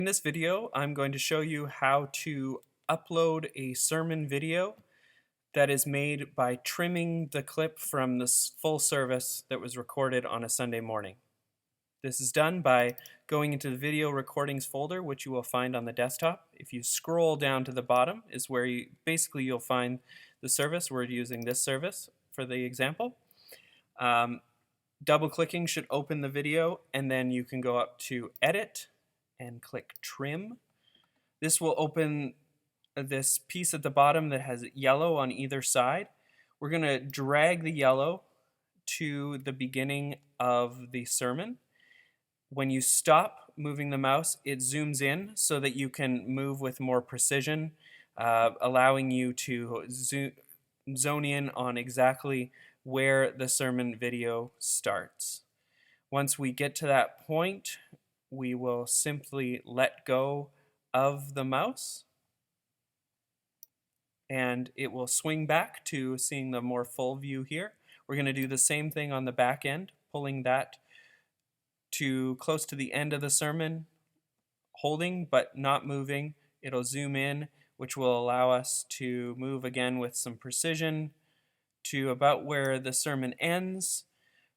In this video, I'm going to show you how to upload a sermon video that is made by trimming the clip from the full service that was recorded on a Sunday morning. This is done by going into the video recordings folder, which you will find on the desktop. If you scroll down to the bottom is where you'll find the service. We're using this service for the example. Double clicking should open the video, and then you can go up to Edit and click Trim. This will open this piece at the bottom that has yellow on either side. We're going to drag the yellow to the beginning of the sermon. When you stop moving the mouse, it zooms in so that you can move with more precision, allowing you to zone in on exactly where the sermon video starts. Once we get to that point, we will simply let go of the mouse and it will swing back to seeing the more full view here. We're going to do the same thing on the back end, pulling that to close to the end of the sermon, holding but not moving. It'll zoom in, which will allow us to move again with some precision to about where the sermon ends.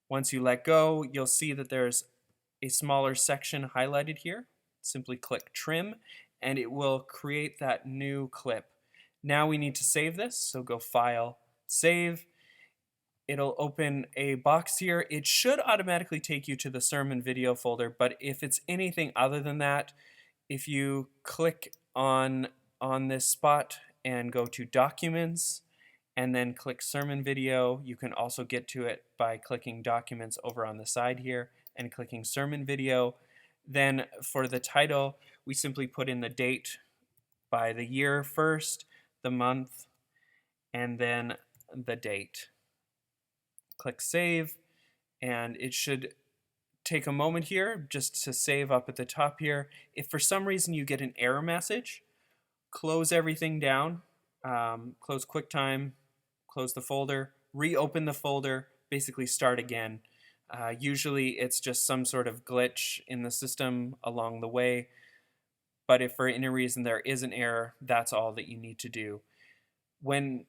Once you let go, you'll see that there's a smaller section highlighted here. Simply click Trim and it will create that new clip. Now we need to save this, so go File, Save. It'll open a box here. It should automatically take you to the sermon video folder, but if it's anything other than that, if you click on this spot and go to Documents and then click Sermon Video, you can also get to it by clicking Documents over on the side here and clicking Sermon Video. Then for the title, we simply put in the date by the year first, the month, and then the date. Click Save, and it should take a moment here just to save up at the top here. If for some reason you get an error message, close everything down, close QuickTime, close the folder, reopen the folder, basically start again. Usually it's just some sort of glitch in the system along the way, but if for any reason there is an error, that's all that you need to do. When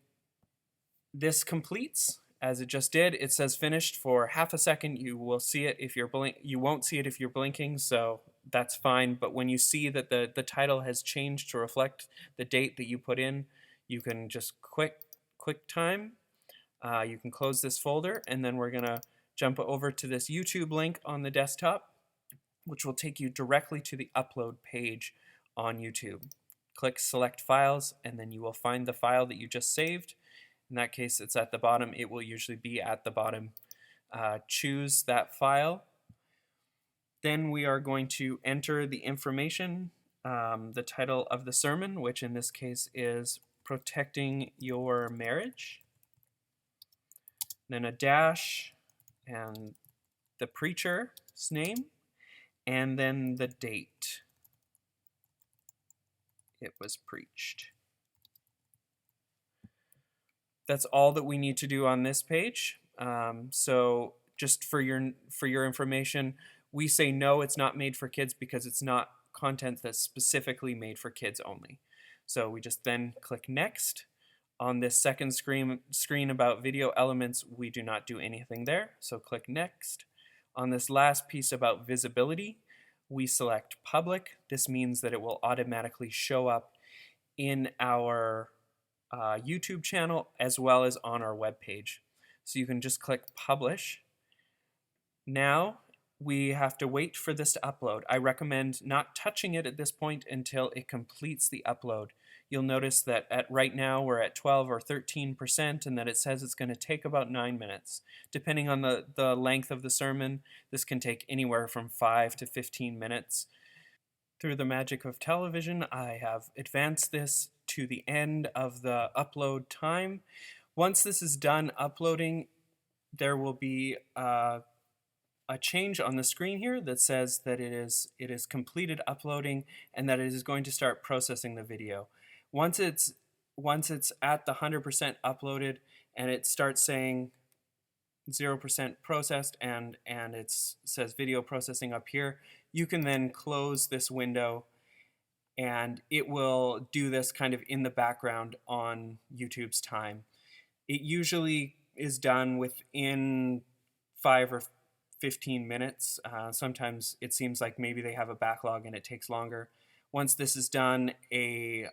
this completes, as it just did, it says finished for half a second. You will see it if you're you won't see it if you're blinking, so that's fine. But when you see that the title has changed to reflect the date that you put in, you can just QuickTime. You can close this folder, and then we're gonna jump over to this YouTube link on the desktop, which will take you directly to the upload page on YouTube. Click Select Files, and then you will find the file that you just saved. In that case, it's at the bottom. It will usually be at the bottom. Choose that file. Then we are going to enter the information, the title of the sermon, which in this case is Protecting Your Marriage. Then a dash and the preacher's name, and then the date it was preached. That's all that we need to do on this page. So just for your information, we say no, it's not made for kids because it's not content that's specifically made for kids only. So we just then click Next. On this second screen about video elements, we do not do anything there, so click Next. On this last piece about visibility, we select Public. This means that it will automatically show up in our YouTube channel as well as on our web page. So you can just click Publish. Now we have to wait for this to upload. I recommend not touching it at this point until it completes the upload. You'll notice that right now we're at 12 or 13% and that it says it's going to take about 9 minutes. Depending on the length of the sermon, this can take anywhere from 5 to 15 minutes. Through the magic of television, I have advanced this to the end of the upload time. Once this is done uploading, there will be a change on the screen here that says that it is completed uploading and that it is going to start processing the video. Once it's at the 100% uploaded and it starts saying 0% processed and it says video processing up here, you can then close this window and it will do this kind of in the background on YouTube's time. It usually is done within 5 or 15 minutes. Sometimes it seems like maybe they have a backlog and it takes longer. Once this is done, a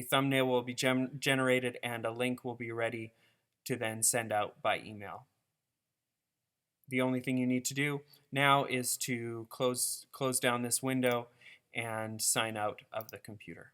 thumbnail will be generated and a link will be ready to then send out by email. The only thing you need to do now is to close down this window and sign out of the computer.